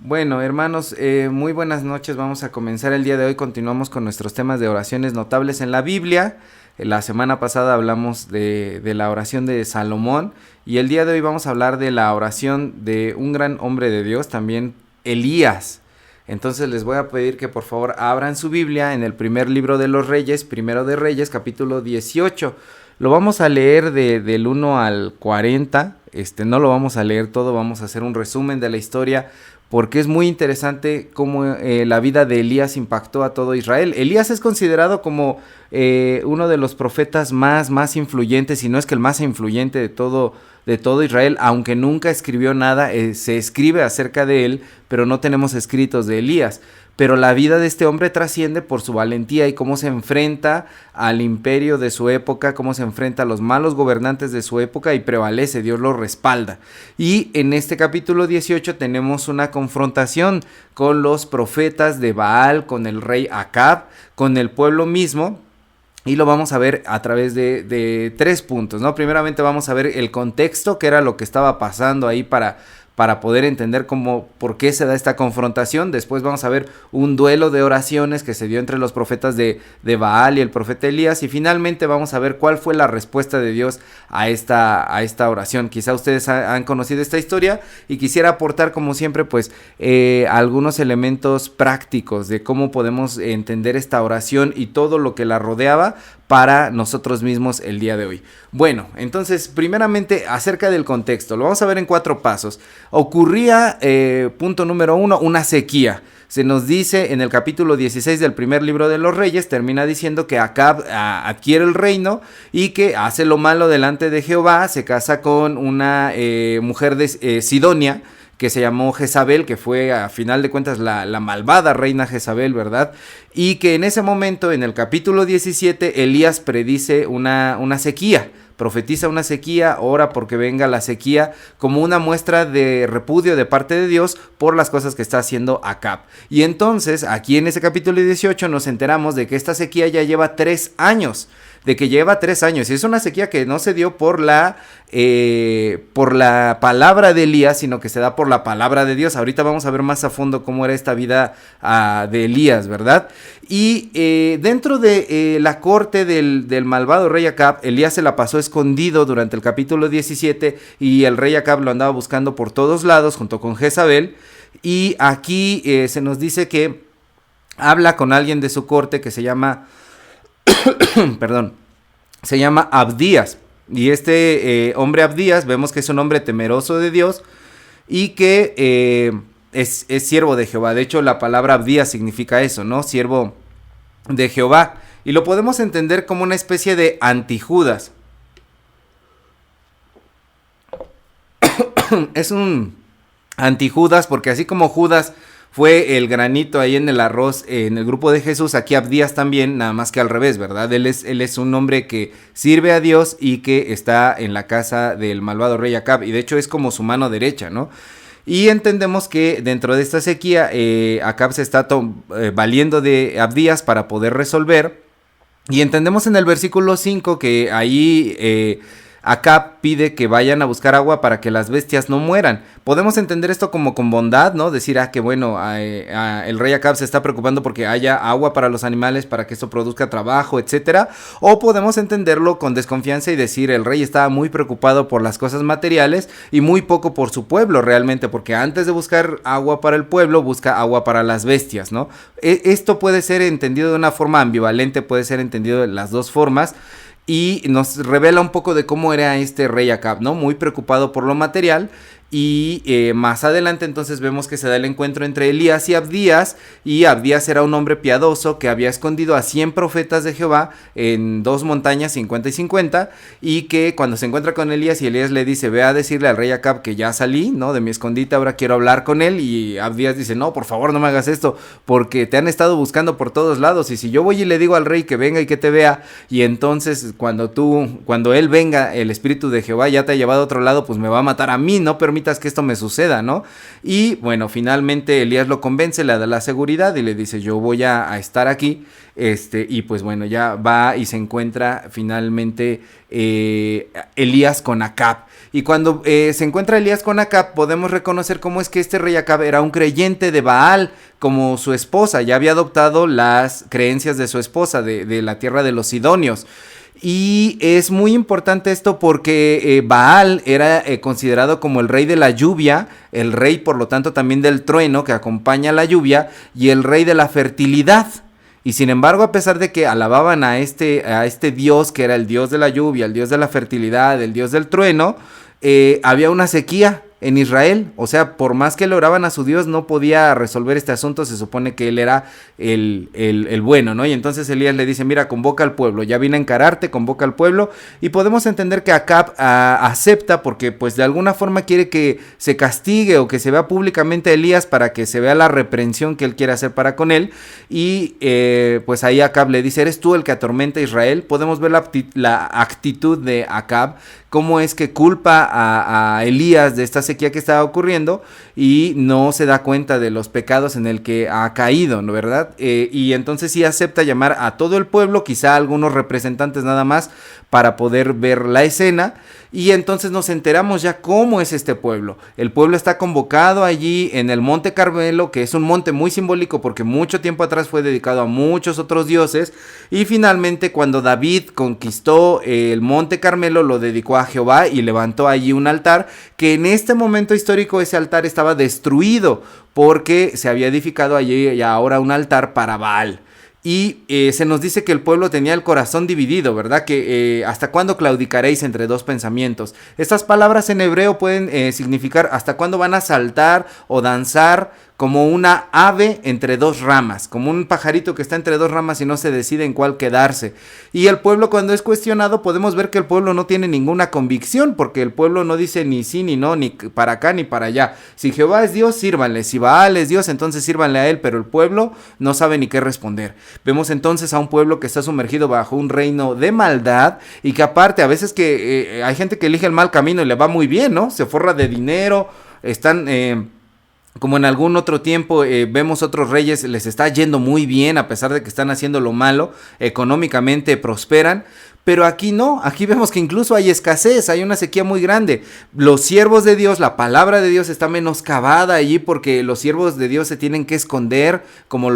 Bueno, hermanos, muy buenas noches. Vamos a comenzar el día de hoy. Continuamos con nuestros temas de oraciones notables en la Biblia. La semana pasada hablamos de la oración de Salomón y el día de hoy vamos a hablar de la oración de un gran hombre de Dios, también Elías. Entonces les voy a pedir que por favor abran su Biblia en el primer libro de los Reyes, primero de Reyes, capítulo 18. Lo vamos a leer del 1 al 40. No lo vamos a leer todo, vamos a hacer un resumen de la historia, porque es muy interesante cómo la vida de Elías impactó a todo Israel. Elías es considerado como uno de los profetas más influyentes, si no es que el más influyente de todo Israel, aunque nunca escribió nada. Se escribe acerca de él, pero no tenemos escritos de Elías. Pero la vida de este hombre trasciende por su valentía y cómo se enfrenta al imperio de su época, cómo se enfrenta a los malos gobernantes de su época y prevalece, Dios lo respalda. Y en este capítulo 18 tenemos una confrontación con los profetas de Baal, con el rey Acab, con el pueblo mismo. Y lo vamos a ver a través de 3 puntos, ¿no? Primeramente vamos a ver el contexto, que era lo que estaba pasando ahí para poder entender por qué se da esta confrontación. Después vamos a ver un duelo de oraciones que se dio entre los profetas de Baal y el profeta Elías. Y finalmente vamos a ver cuál fue la respuesta de Dios a esta oración. Quizá ustedes han conocido esta historia y quisiera aportar, como siempre, pues algunos elementos prácticos de cómo podemos entender esta oración y todo lo que la rodeaba para nosotros mismos el día de hoy. Bueno, entonces primeramente acerca del contexto, lo vamos a ver en 4 pasos. Ocurría, punto número 1, una sequía. Se nos dice en el capítulo 16 del primer libro de los Reyes, termina diciendo que Acab adquiere el reino y que hace lo malo delante de Jehová, se casa con una mujer de Sidonia, que se llamó Jezabel, que fue a final de cuentas la malvada reina Jezabel, ¿verdad? Y que en ese momento, en el capítulo 17, Elías predice una sequía, profetiza una sequía, ora porque venga la sequía, como una muestra de repudio de parte de Dios por las cosas que está haciendo Acab. Y entonces, aquí en ese capítulo 18 nos enteramos de que esta sequía ya lleva 3 años, y es una sequía que no se dio por la palabra de Elías, sino que se da por la palabra de Dios. Ahorita vamos a ver más a fondo cómo era esta vida de Elías, ¿verdad? Y dentro de la corte del malvado rey Acab, Elías se la pasó escondido durante el capítulo 17 y el rey Acab lo andaba buscando por todos lados junto con Jezabel. Y aquí se nos dice que habla con alguien de su corte que se llama se llama Abdías. Y este hombre Abdías, vemos que es un hombre temeroso de Dios y que es siervo de Jehová. De hecho, la palabra Abdías significa eso, ¿no? Siervo de Jehová. Y lo podemos entender como una especie de antijudas. Es un antijudas porque así como Judas fue el granito ahí en el arroz en el grupo de Jesús, aquí Abdías también, nada más que al revés, ¿verdad? Él es un hombre que sirve a Dios y que está en la casa del malvado rey Acab, y de hecho es como su mano derecha, ¿no? Y entendemos que dentro de esta sequía Acab se está valiendo de Abdías para poder resolver, y entendemos en el versículo 5 que ahí Acab pide que vayan a buscar agua para que las bestias no mueran. Podemos entender esto como con bondad, ¿no? Decir, que bueno, el rey Acab se está preocupando porque haya agua para los animales, para que esto produzca trabajo, etcétera. O podemos entenderlo con desconfianza y decir, el rey estaba muy preocupado por las cosas materiales y muy poco por su pueblo realmente, porque antes de buscar agua para el pueblo, busca agua para las bestias, ¿no? Esto puede ser entendido de una forma ambivalente, puede ser entendido de las dos formas. Y nos revela un poco de cómo era este rey Acab, ¿no? Muy preocupado por lo material. Y más adelante entonces vemos que se da el encuentro entre Elías y Abdías era un hombre piadoso que había escondido a 100 profetas de Jehová en 2 montañas, 50 y 50, y que cuando se encuentra con Elías y Elías le dice, ve a decirle al rey Acab que ya salí, ¿no? De mi escondite, ahora quiero hablar con él, y Abdías dice, no, por favor no me hagas esto, porque te han estado buscando por todos lados, y si yo voy y le digo al rey que venga y que te vea, y entonces cuando él venga, el espíritu de Jehová ya te ha llevado a otro lado, pues me va a matar a mí, no permite permitas que esto me suceda, ¿no? Y bueno, finalmente Elías lo convence, le da la seguridad y le dice, yo voy a estar aquí. Y pues bueno, ya va y se encuentra finalmente Elías con Acab. Y cuando se encuentra Elías con Acab, podemos reconocer cómo es que este rey Acab era un creyente de Baal, como su esposa, ya había adoptado las creencias de su esposa, de la tierra de los sidonios. Y es muy importante esto porque Baal era considerado como el rey de la lluvia, el rey por lo tanto también del trueno que acompaña la lluvia y el rey de la fertilidad. Y sin embargo, a pesar de que alababan a este dios que era el dios de la lluvia, el dios de la fertilidad, el dios del trueno, había una sequía en Israel. O sea, por más que le oraban a su Dios, no podía resolver este asunto. Se supone que él era el bueno, ¿no? Y entonces Elías le dice, mira, convoca al pueblo, ya vine a encararte, convoca al pueblo. Y podemos entender que Acab acepta porque pues de alguna forma quiere que se castigue o que se vea públicamente a Elías para que se vea la reprensión que él quiere hacer para con él. Y pues ahí Acab le dice, ¿eres tú el que atormenta a Israel? Podemos ver la actitud de Acab, cómo es que culpa a Elías de esta sequía que estaba ocurriendo y no se da cuenta de los pecados en el que ha caído, ¿no? ¿Verdad? Y entonces sí acepta llamar a todo el pueblo, quizá a algunos representantes nada más, para poder ver la escena. Y entonces nos enteramos ya cómo es este pueblo. El pueblo está convocado allí en el Monte Carmelo, que es un monte muy simbólico porque mucho tiempo atrás fue dedicado a muchos otros dioses. Y finalmente cuando David conquistó el Monte Carmelo lo dedicó a Jehová y levantó allí un altar, que en este momento histórico ese altar estaba destruido porque se había edificado allí y ahora un altar para Baal. Y se nos dice que el pueblo tenía el corazón dividido, ¿verdad? Que ¿hasta cuándo claudicaréis entre dos pensamientos? Estas palabras en hebreo pueden significar ¿hasta cuándo van a saltar o danzar como una ave entre dos ramas? Como un pajarito que está entre dos ramas y no se decide en cuál quedarse. Y el pueblo, cuando es cuestionado, podemos ver que el pueblo no tiene ninguna convicción, porque el pueblo no dice ni sí ni no, ni para acá ni para allá. Si Jehová es Dios, sírvanle. Si Baal es Dios, entonces sírvanle a él, pero el pueblo no sabe ni qué responder. Vemos entonces a un pueblo que está sumergido bajo un reino de maldad y que aparte a veces que hay gente que elige el mal camino y le va muy bien, ¿no? Se forra de dinero, están... como en algún otro tiempo vemos otros reyes, les está yendo muy bien a pesar de que están haciendo lo malo, económicamente prosperan, pero aquí no, aquí vemos que incluso hay escasez, hay una sequía muy grande. Los siervos de Dios, la palabra de Dios está menoscabada allí porque los siervos de Dios se tienen que esconder, como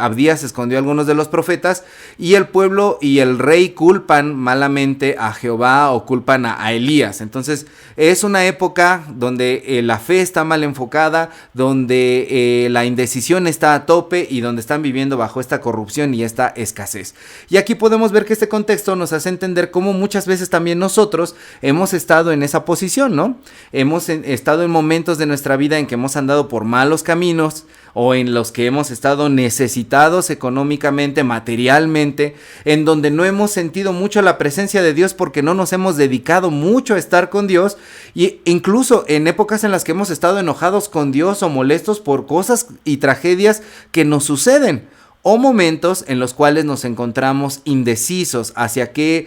Abdías escondió a algunos de los profetas, y el pueblo y el rey culpan malamente a Jehová o culpan a Elías. Entonces es una época donde la fe está mal enfocada, donde la indecisión está a tope y donde están viviendo bajo esta corrupción y esta escasez. Y aquí podemos ver que este contexto nos hace entender cómo muchas veces también nosotros hemos estado en esa posición, ¿no? Hemos estado en momentos de nuestra vida en que hemos andado por malos caminos o en los que hemos estado necesitados económicamente, materialmente, en donde no hemos sentido mucho la presencia de Dios porque no nos hemos dedicado mucho a estar con Dios, y incluso en épocas en las que hemos estado enojados con Dios o molestos por cosas y tragedias que nos suceden. O momentos en los cuales nos encontramos indecisos hacia qué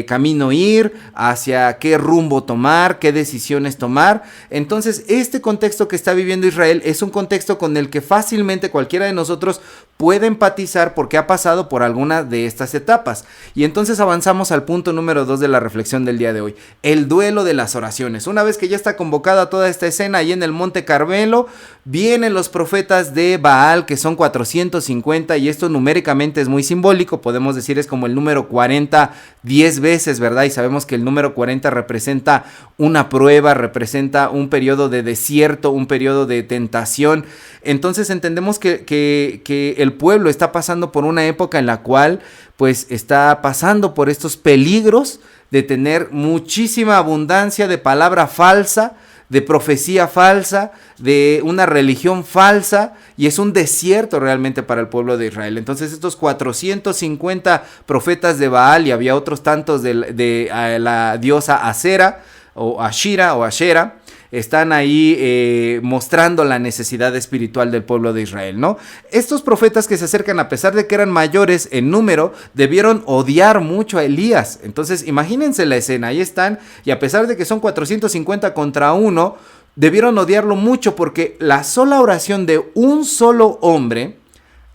camino ir, hacia qué rumbo tomar, qué decisiones tomar. Entonces, este contexto que está viviendo Israel es un contexto con el que fácilmente cualquiera de nosotros puede empatizar porque ha pasado por alguna de estas etapas. Y entonces avanzamos al punto número 2 de la reflexión del día de hoy, el duelo de las oraciones. Una vez que ya está convocada toda esta escena ahí en el Monte Carmelo, vienen los profetas de Baal, que son 450, y esto numéricamente es muy simbólico, podemos decir es como el número 40 10 veces, ¿verdad? Y sabemos que el número 40 representa una prueba, representa un periodo de desierto, un periodo de tentación. Entonces entendemos que el pueblo está pasando por una época en la cual pues está pasando por estos peligros de tener muchísima abundancia de palabra falsa, de profecía falsa, de una religión falsa, y es un desierto realmente para el pueblo de Israel. Entonces estos 450 profetas de Baal, y había otros tantos de la diosa Asera o Ashera, están ahí mostrando la necesidad espiritual del pueblo de Israel, ¿no? Estos profetas que se acercan, a pesar de que eran mayores en número, debieron odiar mucho a Elías. Entonces, imagínense la escena, ahí están, y a pesar de que son 450 contra 1, debieron odiarlo mucho porque la sola oración de un solo hombre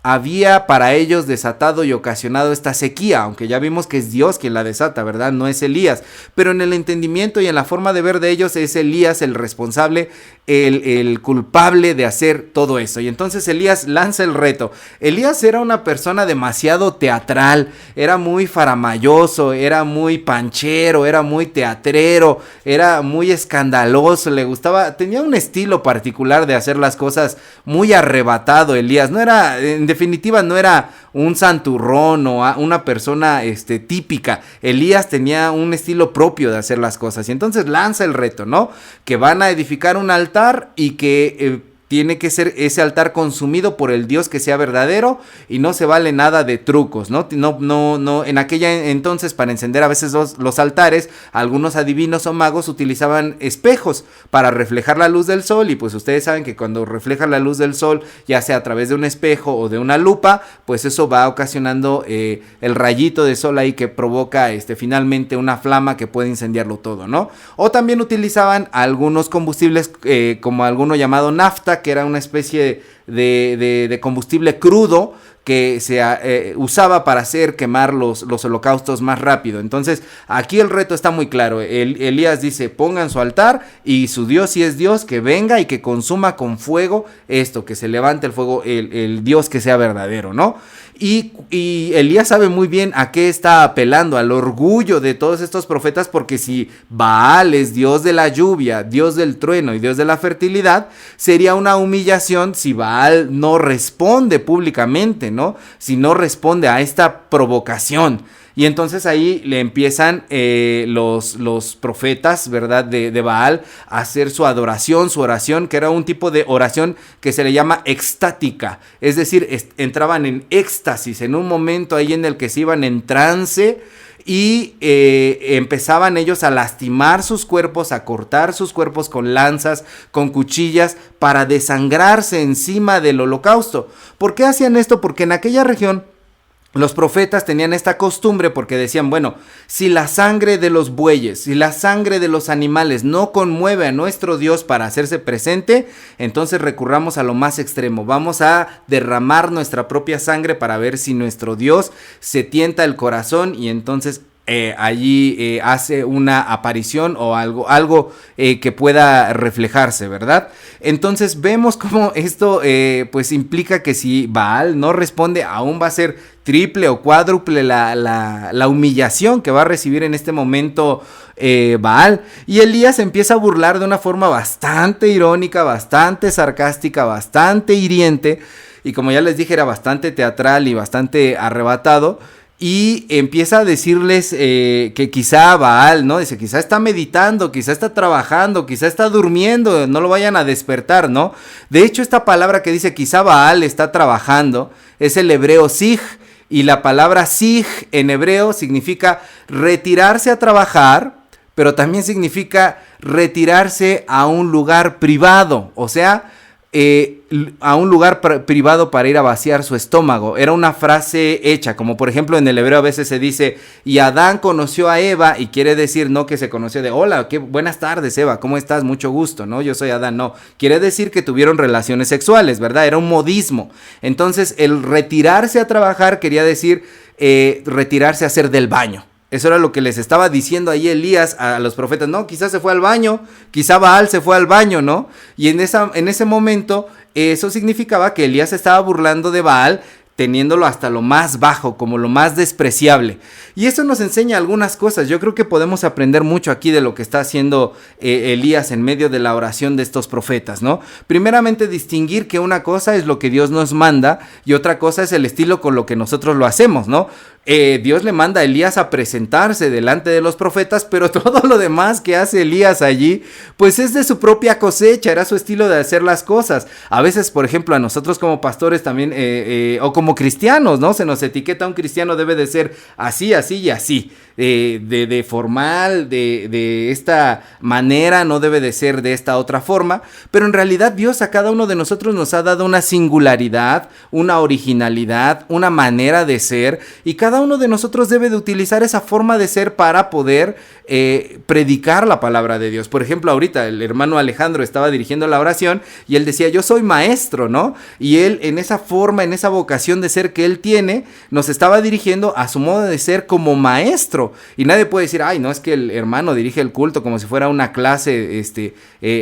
había para ellos desatado y ocasionado esta sequía, aunque ya vimos que es Dios quien la desata, ¿verdad? No es Elías, pero en el entendimiento y en la forma de ver de ellos es Elías el responsable, el culpable de hacer todo eso. Y entonces Elías lanza el reto. Elías era una persona demasiado teatral, era muy faramayoso, era muy panchero, era muy teatrero, era muy escandaloso, le gustaba, tenía un estilo particular de hacer las cosas muy arrebatado. Elías no era, en definitiva no era un santurrón o una persona típica. Elías tenía un estilo propio de hacer las cosas y entonces lanza el reto, ¿no? Que van a edificar un altar y que tiene que ser ese altar consumido por el Dios que sea verdadero y no se vale nada de trucos, ¿no? No, en aquella entonces para encender a veces los altares, algunos adivinos o magos utilizaban espejos para reflejar la luz del sol y pues ustedes saben que cuando refleja la luz del sol, ya sea a través de un espejo o de una lupa, pues eso va ocasionando el rayito de sol ahí que provoca finalmente una flama que puede incendiarlo todo, ¿no? O también utilizaban algunos combustibles como alguno llamado nafta, que era una especie de combustible crudo que se usaba para hacer quemar los holocaustos más rápido. Entonces aquí el reto está muy claro. Elías dice: pongan su altar y su Dios, si es Dios, que venga y que consuma con fuego esto, que se levante el fuego, el Dios que sea verdadero, ¿no? Y Elías sabe muy bien a qué está apelando, al orgullo de todos estos profetas, porque si Baal es Dios de la lluvia, Dios del trueno y Dios de la fertilidad, sería una humillación si Baal no responde públicamente, ¿no? Si no responde a esta provocación. Y entonces ahí le empiezan los profetas, ¿verdad? De Baal a hacer su adoración, su oración, que era un tipo de oración que se le llama extática. Es decir, entraban en éxtasis, en un momento ahí en el que se iban en trance y empezaban ellos a lastimar sus cuerpos, a cortar sus cuerpos con lanzas, con cuchillas, para desangrarse encima del holocausto. ¿Por qué hacían esto? Porque en aquella región los profetas tenían esta costumbre porque decían, bueno, si la sangre de los bueyes, si la sangre de los animales no conmueve a nuestro Dios para hacerse presente, entonces recurramos a lo más extremo. Vamos a derramar nuestra propia sangre para ver si nuestro Dios se tienta el corazón y entonces allí hace una aparición o algo que pueda reflejarse, ¿verdad? Entonces vemos cómo esto pues implica que si Baal no responde, aún va a ser triple o cuádruple la humillación que va a recibir en este momento Baal. Y Elías empieza a burlar de una forma bastante irónica, bastante sarcástica, bastante hiriente, y como ya les dije, era bastante teatral y bastante arrebatado. Y empieza a decirles que quizá Baal, ¿no? Dice, quizá está meditando, quizá está trabajando, quizá está durmiendo, no lo vayan a despertar, ¿no? De hecho, esta palabra que dice quizá Baal está trabajando es el hebreo sig, y la palabra sig en hebreo significa retirarse a trabajar, pero también significa retirarse a un lugar privado, o sea, a un lugar privado para ir a vaciar su estómago. Era una frase hecha, como por ejemplo en el hebreo a veces se dice, y Adán conoció a Eva, y quiere decir no que se conoció de hola, qué buenas tardes Eva, ¿cómo estás? Mucho gusto, ¿no? Yo soy Adán, no. Quiere decir que tuvieron relaciones sexuales, ¿verdad? Era un modismo. Entonces el retirarse a trabajar quería decir retirarse a hacer del baño. Eso era lo que les estaba diciendo ahí Elías a los profetas. No, quizás se fue al baño, quizá Baal se fue al baño, ¿no? Y en ese momento eso significaba que Elías estaba burlando de Baal, teniéndolo hasta lo más bajo, como lo más despreciable. Y eso nos enseña algunas cosas. Yo creo que podemos aprender mucho aquí de lo que está haciendo Elías en medio de la oración de estos profetas, ¿no? Primeramente, distinguir que una cosa es lo que Dios nos manda y otra cosa es el estilo con lo que nosotros lo hacemos, ¿no? Dios le manda a Elías a presentarse delante de los profetas, pero todo lo demás que hace Elías allí, pues es de su propia cosecha, era su estilo de hacer las cosas. A veces, por ejemplo, a nosotros como pastores también, o como como cristianos, ¿no? Se nos etiqueta un cristiano debe de ser así, así y así. De formal, de esta manera, no debe de ser de esta otra forma, pero en realidad Dios a cada uno de nosotros nos ha dado una singularidad, una originalidad, una manera de ser, y cada uno de nosotros debe de utilizar esa forma de ser para poder predicar la palabra de Dios. Por ejemplo, ahorita el hermano Alejandro estaba dirigiendo la oración y él decía, yo soy maestro, ¿no? Y él en esa forma, en esa vocación de ser que él tiene, nos estaba dirigiendo a su modo de ser como maestro. Y nadie puede decir, ay, no, es que el hermano dirige el culto como si fuera una clase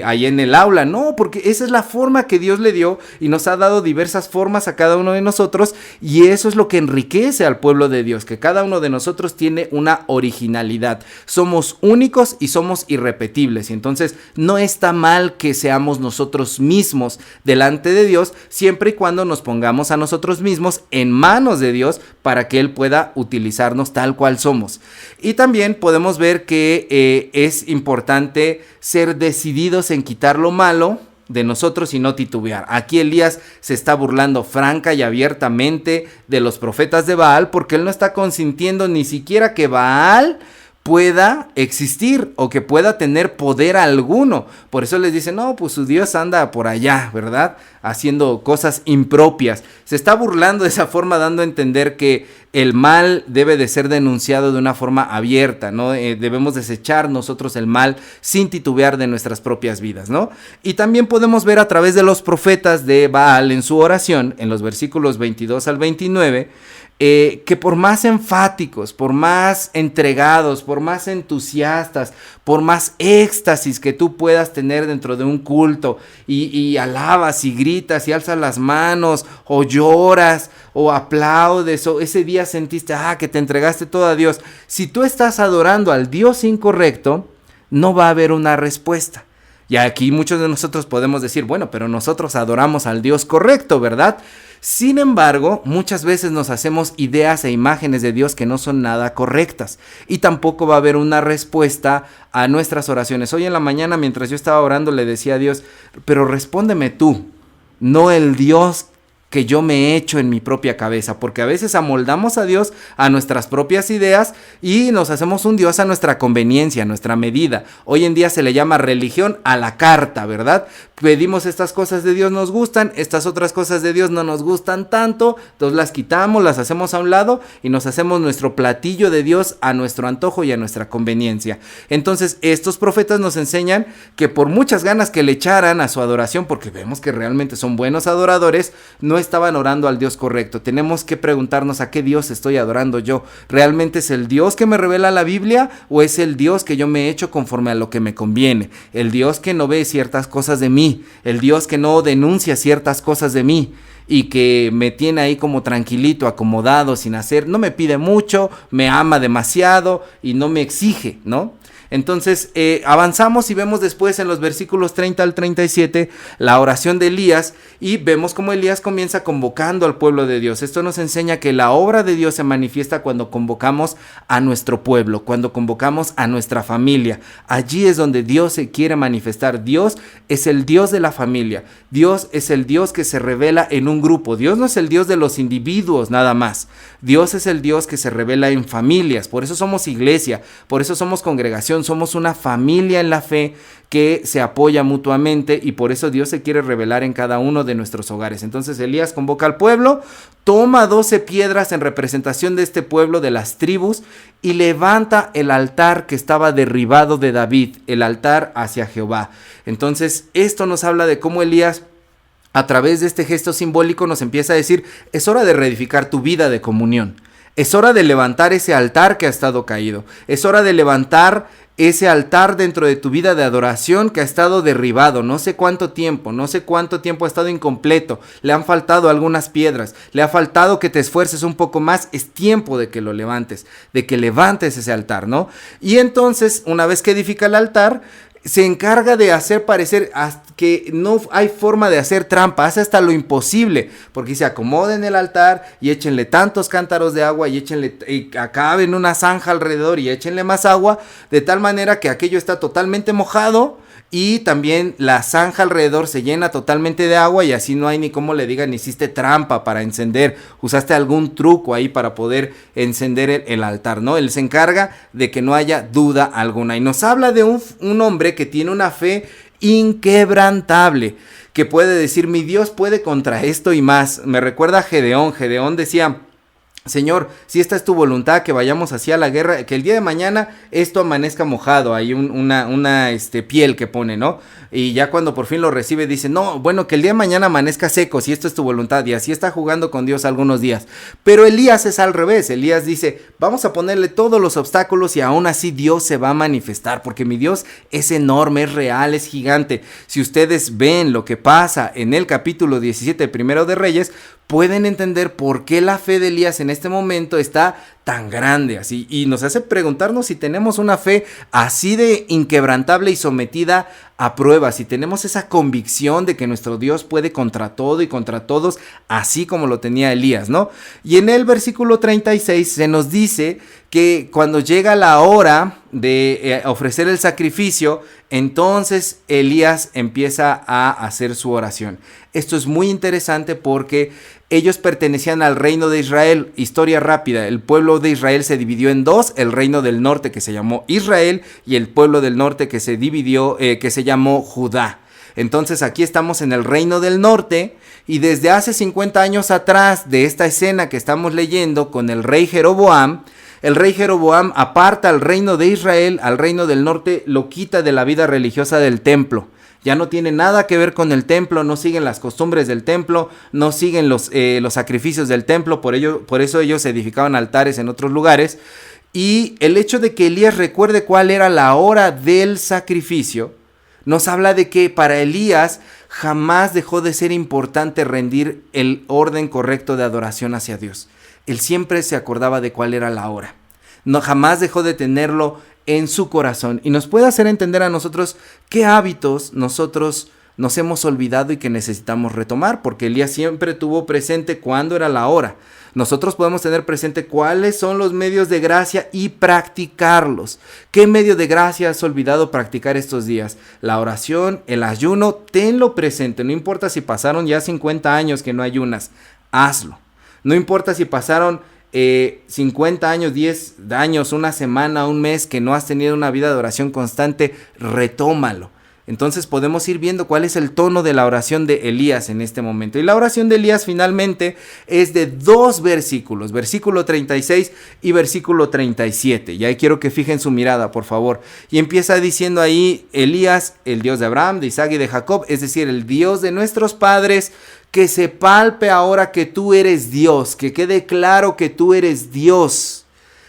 ahí en el aula. No, porque esa es la forma que Dios le dio y nos ha dado diversas formas a cada uno de nosotros, y eso es lo que enriquece al pueblo de Dios, que cada uno de nosotros tiene una originalidad. Somos únicos y somos irrepetibles, y entonces no está mal que seamos nosotros mismos delante de Dios, siempre y cuando nos pongamos a nosotros mismos en manos de Dios para que Él pueda utilizarnos tal cual somos. Y también podemos ver que es importante ser decididos en quitar lo malo de nosotros y no titubear. Aquí Elías se está burlando franca y abiertamente de los profetas de Baal, porque él no está consintiendo ni siquiera que Baal pueda existir o que pueda tener poder alguno. Por eso les dice, no, pues su Dios anda por allá, ¿verdad? Haciendo cosas impropias. Se está burlando de esa forma, dando a entender que el mal debe de ser denunciado de una forma abierta, ¿no? Debemos desechar nosotros el mal sin titubear de nuestras propias vidas, ¿no? Y también podemos ver a través de los profetas de Baal en su oración, en los versículos 22 al 29, que por más enfáticos, por más entregados, por más entusiastas, por más éxtasis que tú puedas tener dentro de un culto y alabas y gritas y alzas las manos o lloras o aplaudes o ese día sentiste que te entregaste todo a Dios, si tú estás adorando al Dios incorrecto, no va a haber una respuesta. Y aquí muchos de nosotros podemos decir, bueno, pero nosotros adoramos al Dios correcto, ¿verdad? Sin embargo, muchas veces nos hacemos ideas e imágenes de Dios que no son nada correctas, y tampoco va a haber una respuesta a nuestras oraciones. Hoy en la mañana, mientras yo estaba orando, le decía a Dios, pero respóndeme tú, no el Dios que yo me he hecho en mi propia cabeza, porque a veces amoldamos a Dios a nuestras propias ideas y nos hacemos un Dios a nuestra conveniencia, a nuestra medida. Hoy en día se le llama religión a la carta, ¿verdad? Pedimos estas cosas de Dios, nos gustan, estas otras cosas de Dios no nos gustan tanto, entonces las quitamos, las hacemos a un lado y nos hacemos nuestro platillo de Dios a nuestro antojo y a nuestra conveniencia. Entonces estos profetas nos enseñan que por muchas ganas que le echaran a su adoración, porque vemos que realmente son buenos adoradores, no estaban orando al Dios correcto. Tenemos que preguntarnos a qué Dios estoy adorando yo. ¿Realmente es el Dios que me revela la Biblia o es el Dios que yo me he hecho conforme a lo que me conviene? El Dios que no ve ciertas cosas de mí, el Dios que no denuncia ciertas cosas de mí y que me tiene ahí como tranquilito, acomodado, sin hacer, no me pide mucho, me ama demasiado y no me exige, ¿no? Entonces avanzamos y vemos después en los versículos 30 al 37 la oración de Elías, y vemos cómo Elías comienza convocando al pueblo de Dios. Esto nos enseña que la obra de Dios se manifiesta cuando convocamos a nuestro pueblo, cuando convocamos a nuestra familia. Allí es donde Dios se quiere manifestar. Dios es el Dios de la familia. Dios es el Dios que se revela en un grupo. Dios no es el Dios de los individuos nada más. Dios es el Dios que se revela en familias. Por eso somos iglesia, por eso somos congregación, somos una familia en la fe que se apoya mutuamente, y por eso Dios se quiere revelar en cada uno de nuestros hogares. Entonces Elías convoca al pueblo, toma 12 piedras en representación de este pueblo, de las tribus, y levanta el altar que estaba derribado de David, el altar hacia Jehová. Entonces esto nos habla de cómo Elías, a través de este gesto simbólico, nos empieza a decir, es hora de reedificar tu vida de comunión. Es hora de levantar ese altar que ha estado caído. Es hora de levantar ese altar dentro de tu vida de adoración que ha estado derribado. No sé cuánto tiempo ha estado incompleto. Le han faltado algunas piedras. Le ha faltado que te esfuerces un poco más. Es tiempo de que lo levantes, de que levantes ese altar, ¿no? Y entonces, una vez que edifica el altar, se encarga de hacer parecer que no hay forma de hacer trampa, hace hasta lo imposible, porque se acomoden el altar y échenle tantos cántaros de agua y acaben una zanja alrededor y échenle más agua, de tal manera que aquello está totalmente mojado y también la zanja alrededor se llena totalmente de agua y así no hay ni cómo le digan, hiciste trampa para encender, usaste algún truco ahí para poder encender el altar, ¿no? Él se encarga de que no haya duda alguna y nos habla de un hombre que tiene una fe inquebrantable, que puede decir, mi Dios puede contra esto y más. Me recuerda a Gedeón. Gedeón decía, Señor, si esta es tu voluntad, que vayamos hacia la guerra, que el día de mañana esto amanezca mojado, hay una piel que pone, ¿no? Y ya cuando por fin lo recibe dice, no, bueno, que el día de mañana amanezca seco, si esto es tu voluntad, y así está jugando con Dios algunos días. Pero Elías es al revés. Elías dice, vamos a ponerle todos los obstáculos y aún así Dios se va a manifestar, porque mi Dios es enorme, es real, es gigante. Si ustedes ven lo que pasa en el capítulo 17 primero de Reyes, pueden entender por qué la fe de Elías en este momento está tan grande así, y nos hace preguntarnos si tenemos una fe así de inquebrantable y sometida a prueba, si tenemos esa convicción de que nuestro Dios puede contra todo y contra todos, así como lo tenía Elías, ¿no? Y en el versículo 36 se nos dice que cuando llega la hora de ofrecer el sacrificio, entonces Elías empieza a hacer su oración. Esto es muy interesante porque ellos pertenecían al reino de Israel. Historia rápida, el pueblo de Israel se dividió en dos, el reino del norte que se llamó Israel y el pueblo del norte que se dividió, que se llamó Judá. Entonces aquí estamos en el reino del norte y desde hace 50 años atrás de esta escena que estamos leyendo con el rey Jeroboam, aparta al reino de Israel, al reino del norte, lo quita de la vida religiosa del templo. Ya no tiene nada que ver con el templo, no siguen las costumbres del templo, no siguen los sacrificios del templo, por eso ellos edificaban altares en otros lugares. Y el hecho de que Elías recuerde cuál era la hora del sacrificio, nos habla de que para Elías jamás dejó de ser importante rendir el orden correcto de adoración hacia Dios. Él siempre se acordaba de cuál era la hora. No, jamás dejó de tenerlo en su corazón y nos puede hacer entender a nosotros qué hábitos nosotros nos hemos olvidado y que necesitamos retomar, porque Elías siempre tuvo presente cuándo era la hora. Nosotros podemos tener presente cuáles son los medios de gracia y practicarlos. ¿Qué medio de gracia has olvidado practicar estos días? La oración, el ayuno, tenlo presente. No importa si pasaron ya 50 años que no ayunas, hazlo. No importa si pasaron 50 años, 10 años, una semana, un mes que no has tenido una vida de oración constante, retómalo. Entonces podemos ir viendo cuál es el tono de la oración de Elías en este momento. Y la oración de Elías finalmente es de 2 versículos, versículo 36 y versículo 37. Y ahí quiero que fijen su mirada, por favor. Y empieza diciendo ahí, Elías, el Dios de Abraham, de Isaac y de Jacob, es decir, el Dios de nuestros padres, que se palpe ahora que tú eres Dios, que quede claro que tú eres Dios.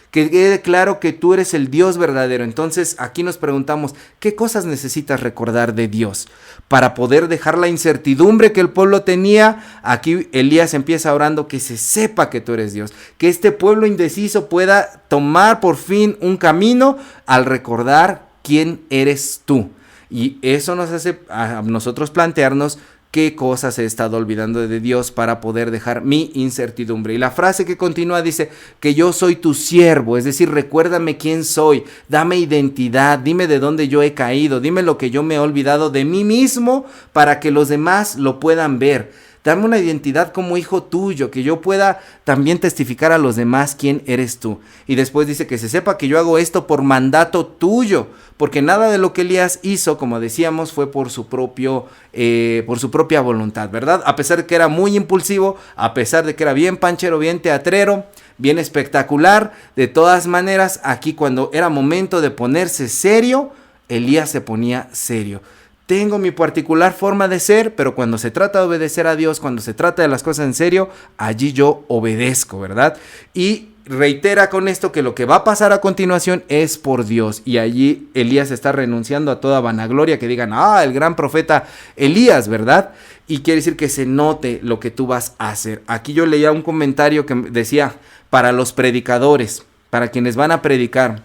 Que quede claro que tú eres el Dios verdadero. Entonces aquí nos preguntamos, ¿qué cosas necesitas recordar de Dios? Para poder dejar la incertidumbre que el pueblo tenía, aquí Elías empieza orando que se sepa que tú eres Dios. Que este pueblo indeciso pueda tomar por fin un camino al recordar quién eres tú. Y eso nos hace a nosotros plantearnos qué cosas he estado olvidando de Dios para poder dejar mi incertidumbre. Y la frase que continúa dice que yo soy tu siervo, es decir, recuérdame quién soy, dame identidad, dime de dónde yo he caído, dime lo que yo me he olvidado de mí mismo para que los demás lo puedan ver. Dame una identidad como hijo tuyo, que yo pueda también testificar a los demás quién eres tú. Y después dice que se sepa que yo hago esto por mandato tuyo, porque nada de lo que Elías hizo, como decíamos, fue por su propia voluntad, ¿verdad? A pesar de que era muy impulsivo, a pesar de que era bien panchero, bien teatrero, bien espectacular, de todas maneras, aquí cuando era momento de ponerse serio, Elías se ponía serio. Tengo mi particular forma de ser, pero cuando se trata de obedecer a Dios, cuando se trata de las cosas en serio, allí yo obedezco, ¿verdad? Y reitera con esto que lo que va a pasar a continuación es por Dios. Y allí Elías está renunciando a toda vanagloria, que digan, el gran profeta Elías, ¿verdad? Y quiere decir que se note lo que tú vas a hacer. Aquí yo leía un comentario que decía, para los predicadores, para quienes van a predicar,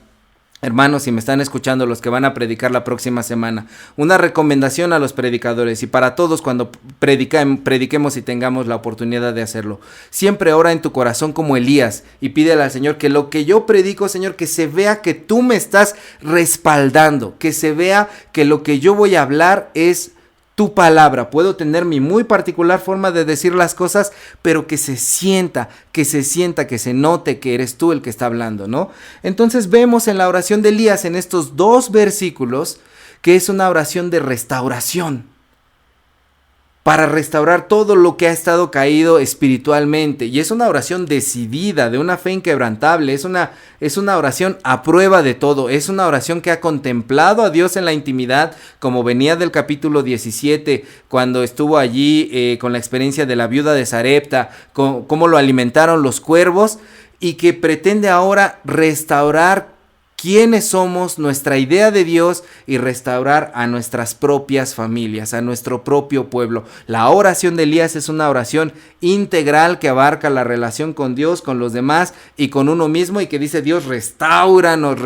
Hermanos, si me están escuchando los que van a predicar la próxima semana, una recomendación a los predicadores y para todos cuando prediquemos y tengamos la oportunidad de hacerlo. Siempre ora en tu corazón como Elías y pídele al Señor que lo que yo predico, Señor, que se vea que tú me estás respaldando, que se vea que lo que yo voy a hablar es tu palabra. Puedo tener mi muy particular forma de decir las cosas, pero que se sienta, que se note que eres tú el que está hablando, ¿no? Entonces vemos en la oración de Elías, en estos 2 versículos, que es una oración de restauración, para restaurar todo lo que ha estado caído espiritualmente. Y es una oración decidida, de una fe inquebrantable, es una oración a prueba de todo, es una oración que ha contemplado a Dios en la intimidad, como venía del capítulo 17, cuando estuvo allí con la experiencia de la viuda de Sarepta, cómo lo alimentaron los cuervos, y que pretende ahora restaurar quiénes somos, nuestra idea de Dios y restaurar a nuestras propias familias, a nuestro propio pueblo. La oración de Elías es una oración integral que abarca la relación con Dios, con los demás y con uno mismo, y que dice: Dios, restáuranos,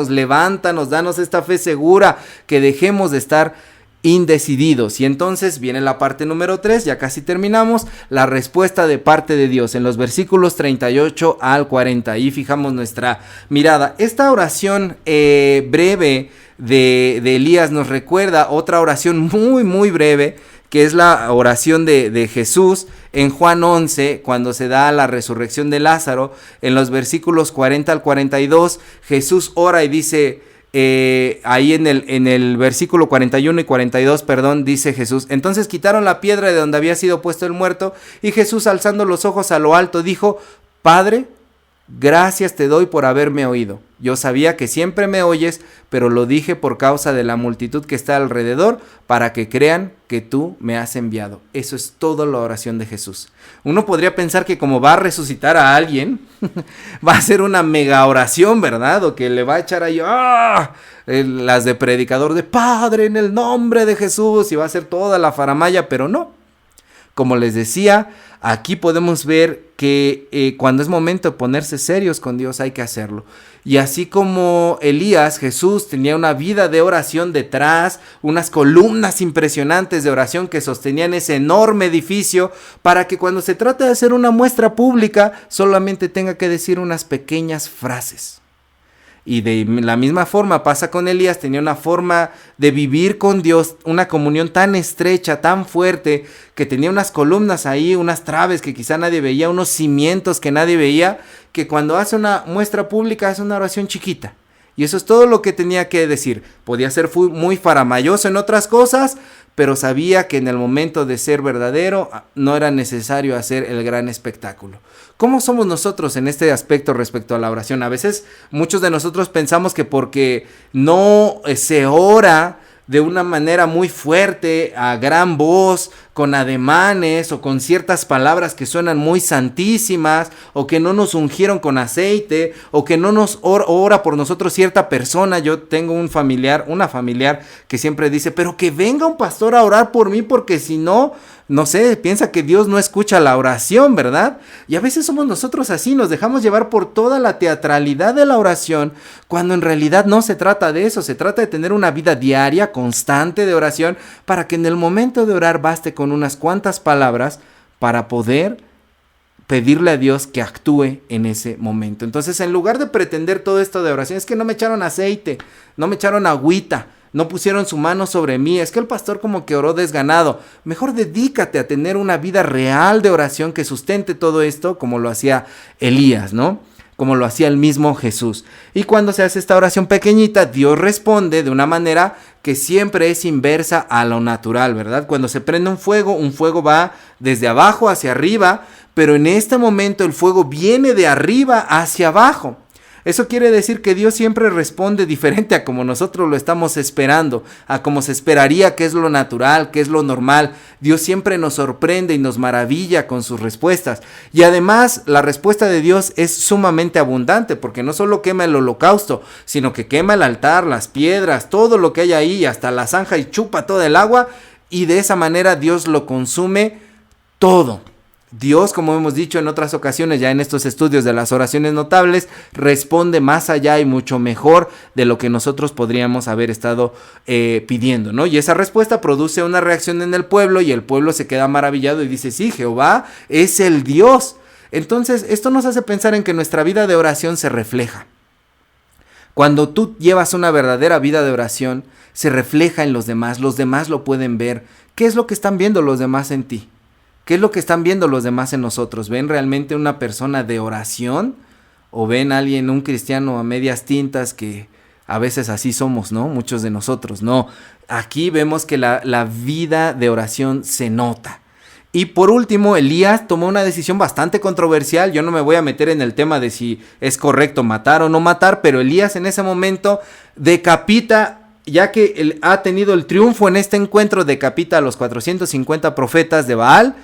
levántanos, danos esta fe segura, que dejemos de estar indecididos. Y entonces viene la parte número 3, ya casi terminamos, la respuesta de parte de Dios en los versículos 38 al 40. Ahí fijamos nuestra mirada. Esta oración breve de Elías nos recuerda otra oración muy breve, que es la oración de Jesús en Juan 11, cuando se da la resurrección de Lázaro. En los versículos 40 al 42, Jesús ora y dice, ahí en el versículo 41 y 42, dice Jesús: entonces quitaron la piedra de donde había sido puesto el muerto, y Jesús, alzando los ojos a lo alto, dijo: Padre, gracias te doy por haberme oído. Yo sabía que siempre me oyes, pero lo dije por causa de la multitud que está alrededor, para que crean que tú me has enviado. Eso es toda la oración de Jesús. Uno podría pensar que como va a resucitar a alguien, va a ser una mega oración, ¿verdad? O que le va a echar ahí las de predicador de Padre en el nombre de Jesús, y va a ser toda la faramalla, pero no. Como les decía, aquí podemos ver que cuando es momento de ponerse serios con Dios hay que hacerlo. Y así como Elías, Jesús tenía una vida de oración detrás, unas columnas impresionantes de oración que sostenían ese enorme edificio, para que cuando se trata de hacer una muestra pública solamente tenga que decir unas pequeñas frases. Y de la misma forma pasa con Elías. Tenía una forma de vivir con Dios, una comunión tan estrecha, tan fuerte, que tenía unas columnas ahí, unas traves que quizá nadie veía, unos cimientos que nadie veía, que cuando hace una muestra pública hace una oración chiquita. Y eso es todo lo que tenía que decir. Podía ser muy faramayoso en otras cosas, pero sabía que en el momento de ser verdadero no era necesario hacer el gran espectáculo. ¿Cómo somos nosotros en este aspecto respecto a la oración? A veces muchos de nosotros pensamos que porque no se ora de una manera muy fuerte, a gran voz, con ademanes o con ciertas palabras que suenan muy santísimas, o que no nos ungieron con aceite, o que no nos ora por nosotros cierta persona. Yo tengo una familiar que siempre dice: pero que venga un pastor a orar por mí, porque si no, no sé, piensa que Dios no escucha la oración, ¿verdad? Y a veces somos nosotros así, nos dejamos llevar por toda la teatralidad de la oración, cuando en realidad no se trata de eso. Se trata de tener una vida diaria, constante de oración, para que en el momento de orar baste con unas cuantas palabras para poder pedirle a Dios que actúe en ese momento. Entonces, en lugar de pretender todo esto de oración, es que no me echaron aceite, no me echaron agüita, no pusieron su mano sobre mí, es que el pastor como que oró desganado. Mejor dedícate a tener una vida real de oración que sustente todo esto, como lo hacía Elías, ¿no? Como lo hacía el mismo Jesús. Y cuando se hace esta oración pequeñita, Dios responde de una manera que siempre es inversa a lo natural, ¿verdad? Cuando se prende un fuego va desde abajo hacia arriba, pero en este momento el fuego viene de arriba hacia abajo. Eso quiere decir que Dios siempre responde diferente a como nosotros lo estamos esperando, a como se esperaría, que es lo natural, que es lo normal. Dios siempre nos sorprende y nos maravilla con sus respuestas. Y además, la respuesta de Dios es sumamente abundante, porque no solo quema el holocausto, sino que quema el altar, las piedras, todo lo que hay ahí, hasta la zanja, y chupa toda el agua, y de esa manera Dios lo consume todo. Dios, como hemos dicho en otras ocasiones, ya en estos estudios de las oraciones notables, responde más allá y mucho mejor de lo que nosotros podríamos haber estado pidiendo, ¿no? Y esa respuesta produce una reacción en el pueblo y el pueblo se queda maravillado y dice, sí, Jehová es el Dios. Entonces, esto nos hace pensar en que nuestra vida de oración se refleja. Cuando tú llevas una verdadera vida de oración, se refleja en los demás lo pueden ver. ¿Qué es lo que están viendo los demás en ti? ¿Qué es lo que están viendo los demás en nosotros? ¿Ven realmente una persona de oración? ¿O ven a alguien, un cristiano a medias tintas que a veces así somos, ¿no? Muchos de nosotros, no. Aquí vemos que la vida de oración se nota. Y por último, Elías tomó una decisión bastante controversial. Yo no me voy a meter en el tema de si es correcto matar o no matar, pero Elías en ese momento decapita, ya que él ha tenido el triunfo en este encuentro, decapita a los 450 profetas de Baal,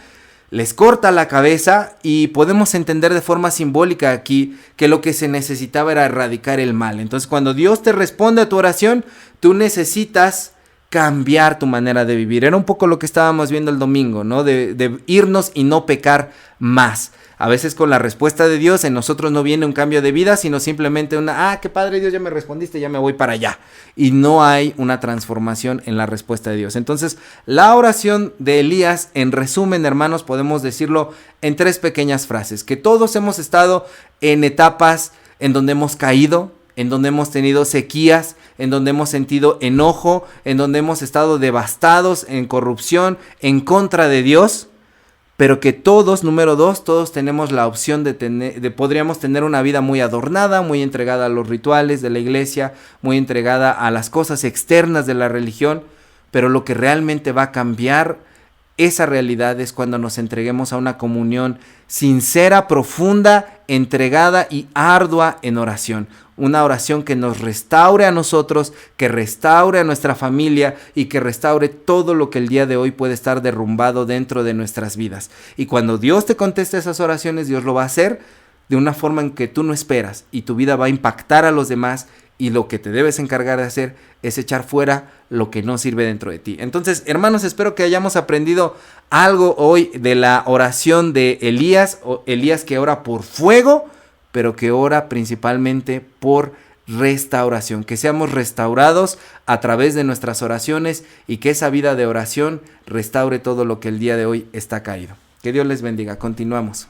les corta la cabeza y podemos entender de forma simbólica aquí que lo que se necesitaba era erradicar el mal. Entonces, cuando Dios te responde a tu oración, tú necesitas cambiar tu manera de vivir. Era un poco lo que estábamos viendo el domingo, ¿no? De irnos y no pecar más. A veces con la respuesta de Dios en nosotros no viene un cambio de vida, sino simplemente qué padre Dios, ya me respondiste, ya me voy para allá. Y no hay una transformación en la respuesta de Dios. Entonces, la oración de Elías, en resumen, hermanos, podemos decirlo en 3 pequeñas frases. Que todos hemos estado en etapas en donde hemos caído, en donde hemos tenido sequías, en donde hemos sentido enojo, en donde hemos estado devastados, en corrupción, en contra de Dios. Pero que todos, número 2, todos tenemos la opción podríamos tener una vida muy adornada, muy entregada a los rituales de la iglesia, muy entregada a las cosas externas de la religión, pero lo que realmente va a cambiar esa realidad es cuando nos entreguemos a una comunión sincera, profunda, entregada y ardua en oración. Una oración que nos restaure a nosotros, que restaure a nuestra familia y que restaure todo lo que el día de hoy puede estar derrumbado dentro de nuestras vidas. Y cuando Dios te conteste esas oraciones, Dios lo va a hacer de una forma en que tú no esperas y tu vida va a impactar a los demás, y lo que te debes encargar de hacer es echar fuera lo que no sirve dentro de ti. Entonces, hermanos, espero que hayamos aprendido algo hoy de la oración de Elías, Elías que ora por fuego, pero que ora principalmente por restauración, que seamos restaurados a través de nuestras oraciones y que esa vida de oración restaure todo lo que el día de hoy está caído. Que Dios les bendiga. Continuamos.